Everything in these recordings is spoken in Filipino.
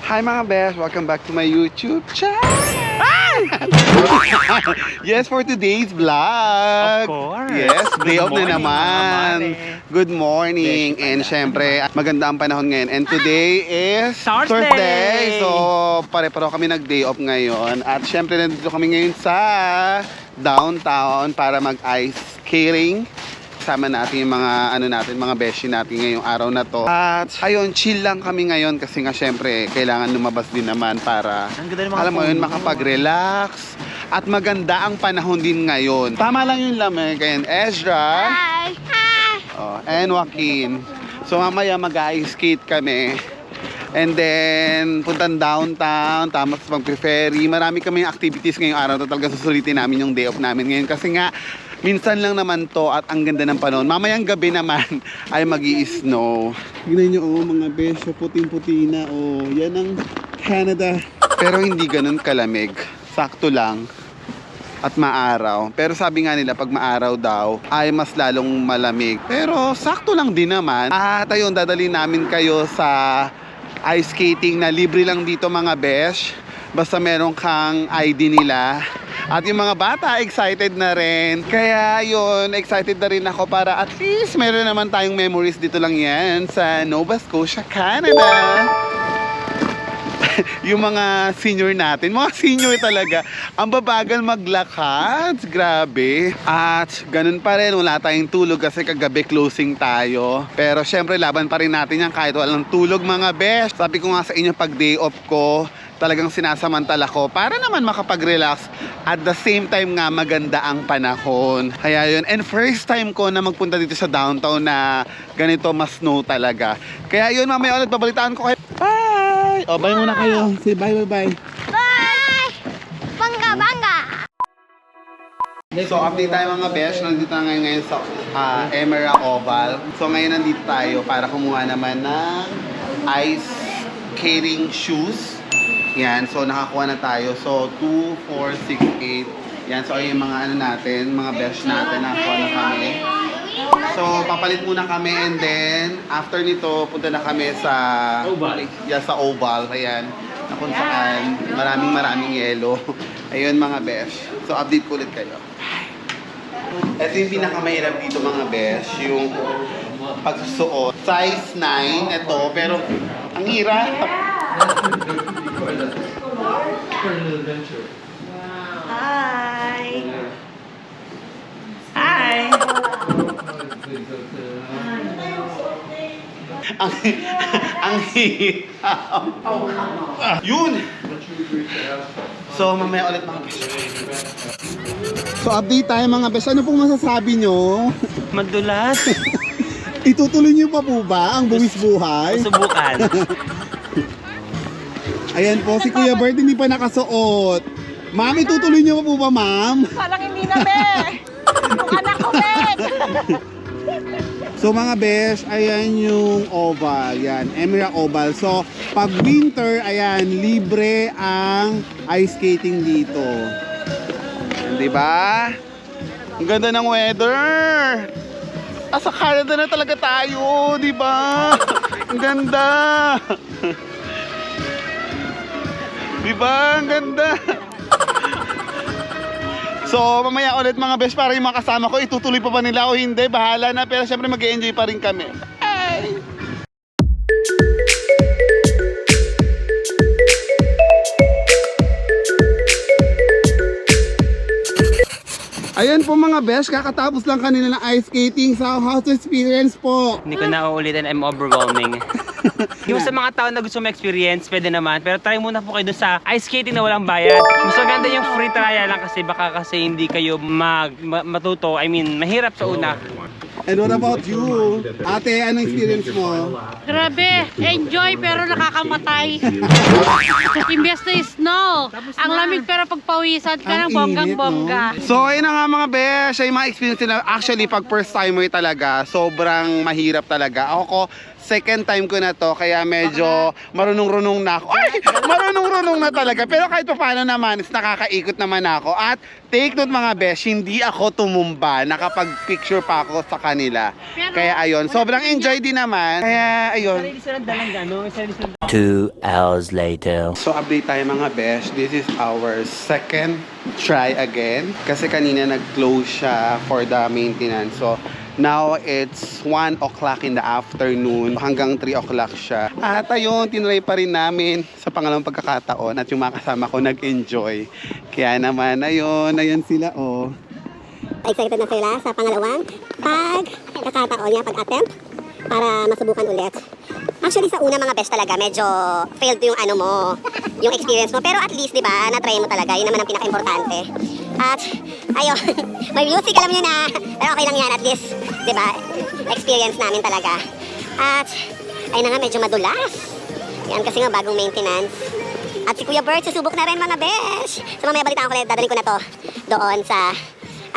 Hi mga besh! Welcome back to my YouTube channel! Yes, for today's vlog! Of course! Yes, day Good off na morning, naman! mga mare. Good morning! And syempre, maganda ang panahon ngayon. And today is Thursday! So, pare-pareho kami nag-day off ngayon. At syempre, nandito kami ngayon sa downtown para mag-ice skating. Kasama natin yung mga beshi natin ngayong araw na to. At ayun, chill lang kami ngayon kasi nga syempre kailangan lumabas din naman para alam mo yun, makapag-relax. At maganda ang panahon din ngayon. Tama lang yung lamig. Ayan, Ezra. Hi! Hi! Oh, and Joaquin. So mamaya mag-ice skate kami. And then, puntan downtown, tapos mag-ferry. Marami kami activities ngayong araw. Talaga susulitin namin yung day off namin ngayon. Kasi nga, minsan lang naman to at ang ganda ng panahon. Mamayang gabi naman ay mag-i-snow. Tignan nyo, oh, mga besyo, puting-puti na. Oh, yan ang Canada. Pero hindi ganun kalamig. Sakto lang. At maaraw. Pero sabi nga nila, pag maaraw daw, ay mas lalong malamig. Pero sakto lang din naman. At ayun, dadalhin namin kayo sa ice skating na libre lang dito mga besh. Basta meron kang ID nila. At yung mga bata, excited na rin. Kaya yun, excited na rin ako para at least meron naman tayong memories dito lang yan sa Nova Scotia, Canada. Yung mga senior natin, mga senior talaga, ang babagal maglakad, grabe. At ganun pa rin, wala tayong tulog kasi kagabi closing tayo. Pero syempre laban pa rin natin yan kahit walang tulog mga besh. Sabi ko nga sa inyo pag day off ko, talagang sinasamantala ko para naman makapag-relax at the same time nga maganda ang panahon. Kaya yun, and first time ko na magpunta dito sa downtown na ganito mas snow talaga. Kaya yun, mamaya ulit babalitaan ko kayo. Bye! O, bye muna kayo. Say bye. Bye! Bangga, bangga! So, update tayo mga besh. Nandito na ngayon sa Emerald Oval. So, ngayon nandito tayo para kumuha naman ng ice skating shoes. Yan, so nakakuha na tayo. So, 2, 4, 6, 8. Yan, so ay yung mga natin, mga besh natin, nakakuha na kami. So, papalit muna kami and then, after nito, punta na kami sa Oval. Yeah, sa Oval. Ayan, na kung saan maraming yelo. Ayun mga besh. So, update ko ulit kayo. Ito yung pinakamahirap dito mga besh, yung pagsusuot. Size 9, ito, pero ang hirap. Hi! Hi! ang hirap. Yun! So, mamaya ulit mga besh. So, update tayo mga besh. Ano pong masasabi nyo? Madulas. Itutuloy nyo pa po ba ang buwis buhay? Subukan. Ayan po, si Kuya Bert hindi pa nakasuot. Ma'am, itutuloy nyo pa po ba, ma'am? Parang hindi na, be! Yung anak ko, be! So mga besh, ayan yung oval. Yan, Emerald Oval. So, pag winter, ayan, libre ang ice skating dito. Yan, diba? Ang ganda ng weather! Sa Canada na talaga tayo, diba? Ang ganda! Diba? Ang ganda! So, mamaya ulit mga besh para yung mga kasama ko, itutuloy pa ba nila o hindi? Bahala na, pero syempre mag-e-enjoy pa rin kami. Ay! Ayan po mga besh, kakatapos lang kanina ng ice skating. So, how's the experience po? Hindi ko na uulitin, I'm overwhelming. Yung sa mga tao na gusto ma-experience, pwede naman. Pero try muna po kayo dun sa ice skating na walang bayad. Mas maganda yung free trial lang kasi baka kasi hindi kayo matuto. I mean, mahirap sa una. And what about you? Ate, anong experience mo? Grabe, enjoy pero nakakamatay. Imbes na snow. Ang lamig pero pagpawisan ka ng bonggang-bongga. No? So, ayun na nga mga besh, ay mga experience nila. Actually, pag first timer talaga, sobrang mahirap talaga. Ako second time ko na to, kaya medyo marunong-runong na ako. Ay! Marunong-runong na talaga. Pero kahit pa paano naman, is nakakaikot naman ako. At take note mga besh, hindi ako tumumba. Nakapag-picture pa ako sa kanila. Kaya ayun, sobrang enjoy din naman. Kaya ayun. 2 hours later. So update tayo mga besh. This is our second try again. Kasi kanina nag-close siya for the maintenance. So now it's 1 o'clock in the afternoon. Hanggang 3 o'clock siya. At ayun, tinry pa rin namin sa pangalawang pagkakataon. At yung mga kasama ko nag-enjoy. Kaya naman ayun sila oh. Excited na sila sa pangalawang pagkakataon niya, pag-attempt para masubukan ulit. Actually sa una mga best talaga medyo failed yung ano mo, yung experience mo, pero at least 'di ba, na-try mo talaga. Yun naman ang pinaka-importante. At ayun, may music alam niyo na. Pero okay lang 'yan, at least 'di ba? Experience namin talaga. At ayun na nga, medyo madulas. Yan kasi nga bagong maintenance. At si Kuya Bert susubok na rin mga besh. So mamaya balitaan ko ulit, dadalhin ko na to doon sa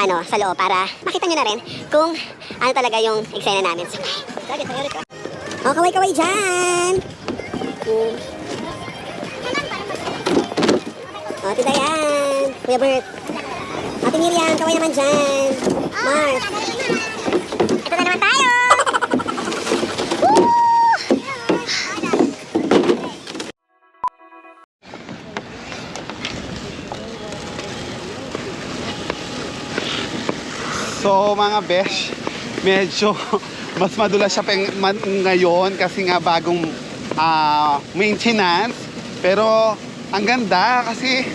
sa loob para makita nyo na rin kung ano talaga yung eksena namin. Oh, kaway-kaway dyan! Oh, tita yan! Kuya Bert! Ate Miriam, kaway naman dyan! Mars! Ito na naman tayo! Woo! So mga besh, medyo mas madulas siya ngayon kasi nga bagong maintenance. Pero ang ganda kasi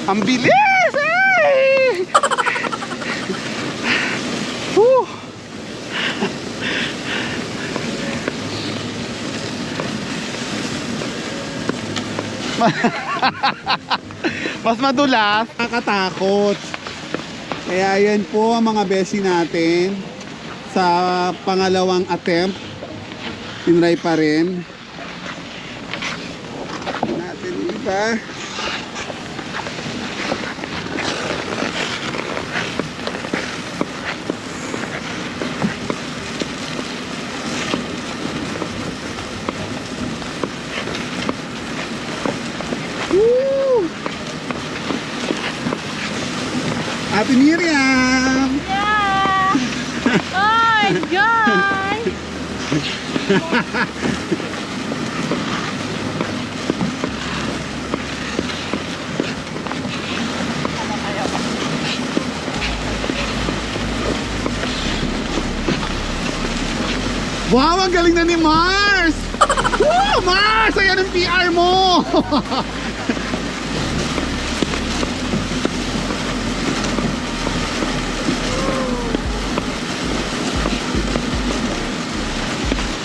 ang bilis! Ay! Whew! Mas madulas, nakakatakot. Kaya yan po ang mga beshi natin sa pangalawang attempt. Tinry pa rin natin iba. Woo! Ate Miriam! Yeah! Oh, enjoy! Wow, ang galing na ni Mars! Woo! Mars! Ayan ang PR mo!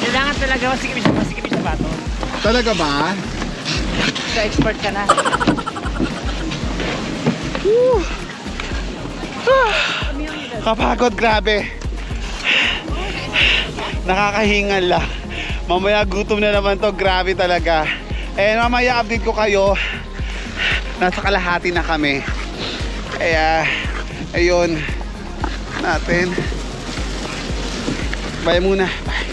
Kailangan talaga masikip siya bato. Talaga ba? So expert ka na. Kapagod, grabe. Nakakahingal lang. Mamaya gutom na naman to, grabe talaga. And mamaya update ko kayo. Nasa kalahati na kami. Kaya, ayun natin. Bye muna. Bye.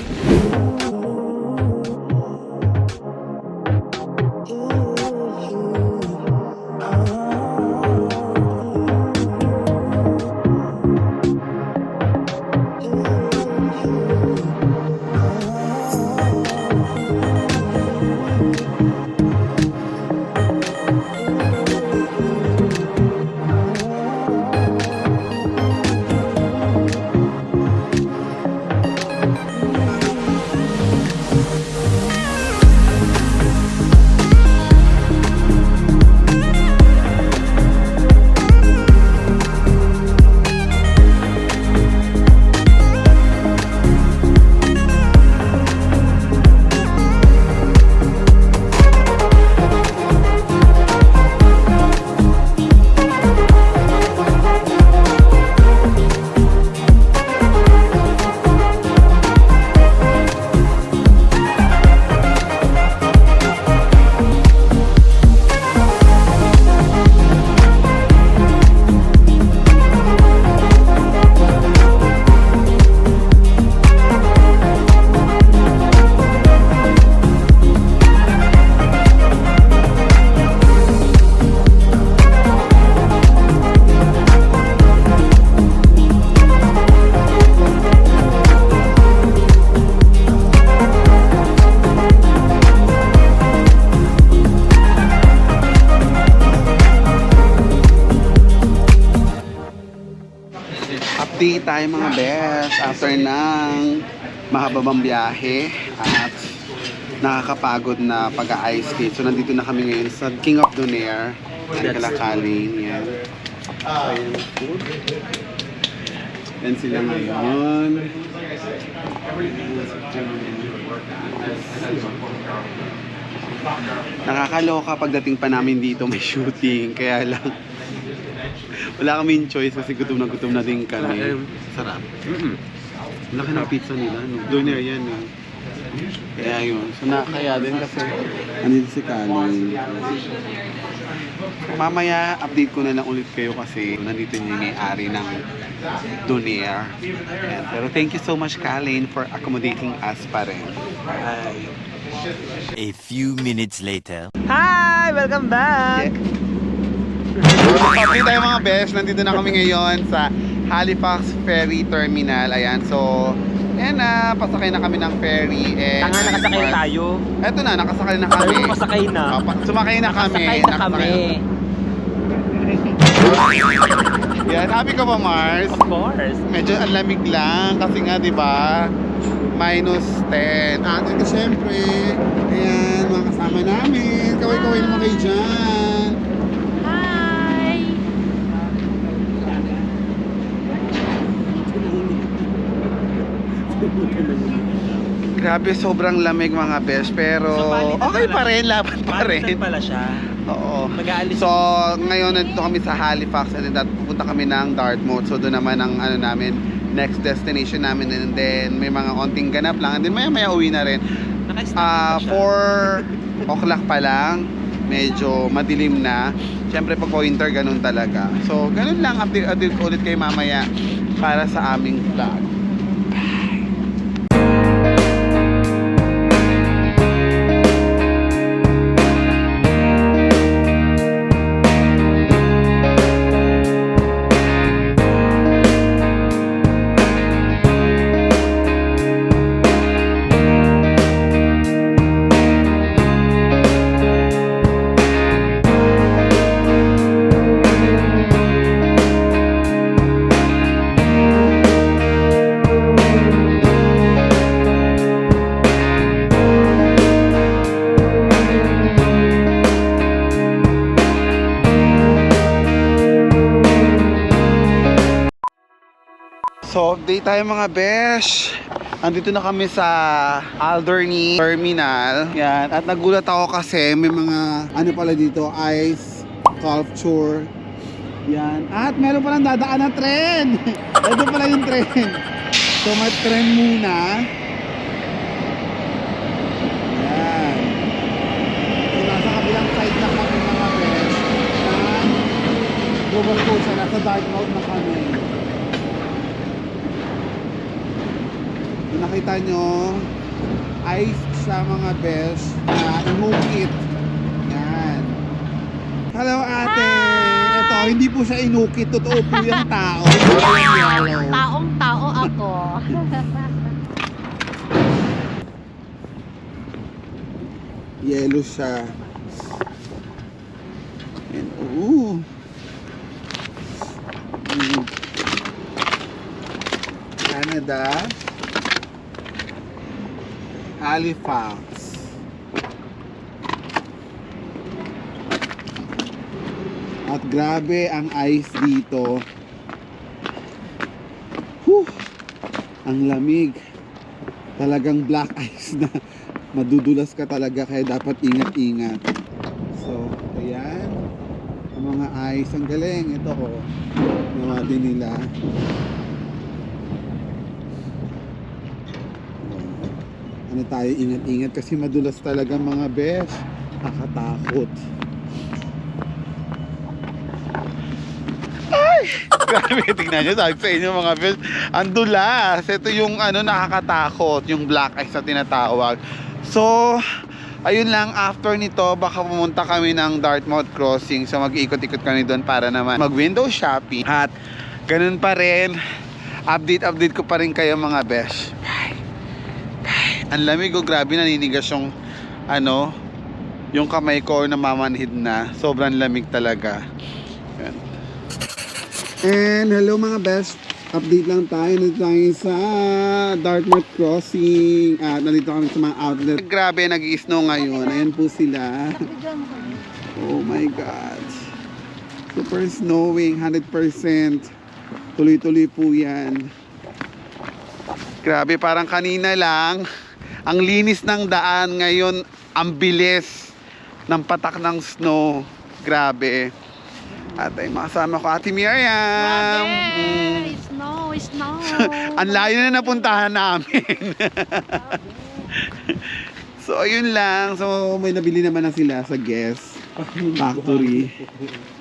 tayo mga best after ng mahababang biyahe at nakakapagod na pag-ice skate. So nandito na kami ngayon sa King of Donaire. Yan, Kalakaling. Yan. Ayan, food. Yan sila ngayon. Nakakaloka pagdating pa namin dito may shooting. Kaya lang wala kaming choice kasi gutom na din kami. Sarap. Laki ng pizza nila. No? Donaire yan. Eh. Kaya yun. So nakakaya din kasi andito si Kalin. Mamaya update ko na lang ulit kayo kasi nandito yung may-ari ng Donaire. Ayan. Pero thank you so much Kalin for accommodating us pa rin. Bye! A few minutes later. Hi! Welcome back! Update tayo mga best. Nandito na kami ngayon sa Halifax Ferry Terminal. Ayan. So, ayan na. Pasakay na kami ng ferry. Tanga, nakasakay tayo. Eto na. Nakasakay na kami. Pasakay na. Sumakay na kami. Pasakay na kami. Yan. Happy ka ba, Mars? Of course. Medyo ang lamig lang. Kasi nga, di ba? -10. At ito syempre, ayan, mga kasama namin. Kaway-kaway naman kayo dyan. Hi! Grabe, sobrang lamig mga best. Pero So, palitan okay pala. pa rin, laban pa rin. Palitan pala siya. Oo. Mag-aalis. So, ngayon nandito kami sa Halifax and then pupunta kami ng Dartmouth. So, doon naman ang ano namin, next destination namin. And then, may mga konting ganap lang. And then, maya-maya uwi na rin. Naka-stop pa siya. 4 o'clock pa lang. Medyo madilim na. Siyempre, pag winter, ganun talaga. So, ganun lang. Update ko ulit kayo mamaya para sa aming vlog. So, update tayo mga besh. Andito na kami sa Alderney Terminal. Yan. At nagulat ako kasi may mga ano pala dito, ice sculpture. Yan. At meron palang dadaan na tren. Ito pala yung tren. So, may tren muna. Yan. So, nasa kabilang side na kami mga besh. Yan. Global Coast. Nasa Dartmouth na kami. Kung nakita nyo, ice sa mga best na inukit. Yan. Hello ate! Ito, hindi po siya inukit. Totoo po yung tao. Taong-tao ako. Yellow siya. And, ooh. Canada. Halifax. At grabe ang ice dito. Whew! Ang lamig. Talagang black ice na madudulas ka talaga kaya dapat ingat-ingat. So, ayan. Ang mga ice. Ang galing. Ito oh. Nawa din nila. Ano tayo, ingat-ingat kasi madulas talaga mga besh. Nakakatakot. Ay! Grabe, tingnan nyo, sabi sa inyo mga besh. Ang dulas. Ito yung ano, nakakatakot. Yung black ice na tinatawag. So, ayun lang, after nito, baka pumunta kami ng Dartmouth Crossing. So, mag-iikot-ikot kami doon para naman mag-window shopping. At ganun pa rin, update ko pa rin kayo mga besh. Bye! Ang lamig, oh, grabe, naninigas yung ano, yung kamay ko na mamanhid na. Sobrang lamig talaga. Yan. And hello mga best. Update lang tayo. Nandito tayo sa Dartmouth Crossing. At nandito kami sa mga outlet. Grabe, nag-i-snow ngayon. Ayan po sila. Oh my God. Super snowing, 100%. Tuloy-tuloy po yan. Grabe, parang kanina lang. Ang linis ng daan ngayon, ang bilis ng patak ng snow. Grabe. At ay makasama ko Ate Miriam. Snow. Ang layo na napuntahan namin. So ayun lang. So may nabili naman na sila sa Guess Factory.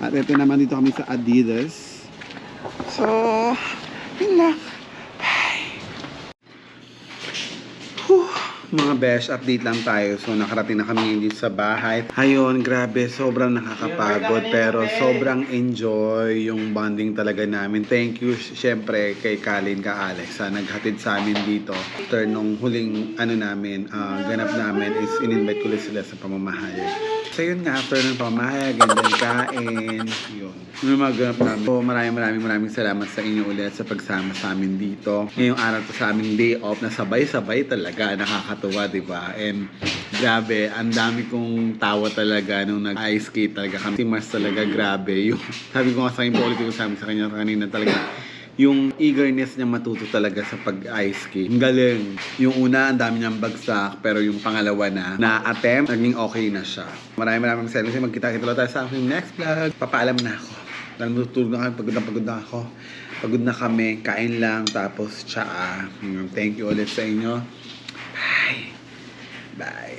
At ito naman dito kami sa Adidas. So yun lang. Mga besh, update lang tayo. So nakarating na kami ngayon dito sa bahay. Ayun, grabe, sobrang nakakapagod pero sobrang enjoy yung bonding talaga namin. Thank you syempre kay Kalin, ka Alex, naghatid sa amin dito. After nung huling ganap namin is in-invite ko sila sa pamamahayag. So yun nga, after ng pamahayag and then kain, yun. Yung mga ganap namin. So maraming salamat sa inyo ulit sa pagsama sa amin dito. Ngayong araw to sa aming day off na sabay-sabay talaga, nakakatuwa, diba? And grabe, ang dami kong tawa talaga nung nag-ice skate talaga kami. Si Mars talaga, grabe. Yung, sabi ko nga sa akin, paulit ko sabi sa kanya kanina talaga, yung eagerness niya matuto talaga sa pag-ice skate. Ang galing. Yung una, ang dami niyang bagsak, pero yung pangalawa na-attempt, naging okay na siya. Maraming salamat. Magkita-kita tayo sa aking next vlog. Papaalam na ako. Dahil matutulog na kami, pagod na ako. Pagod na kami, kain lang, tapos tsaa. Thank you ulit sa inyo. Bye.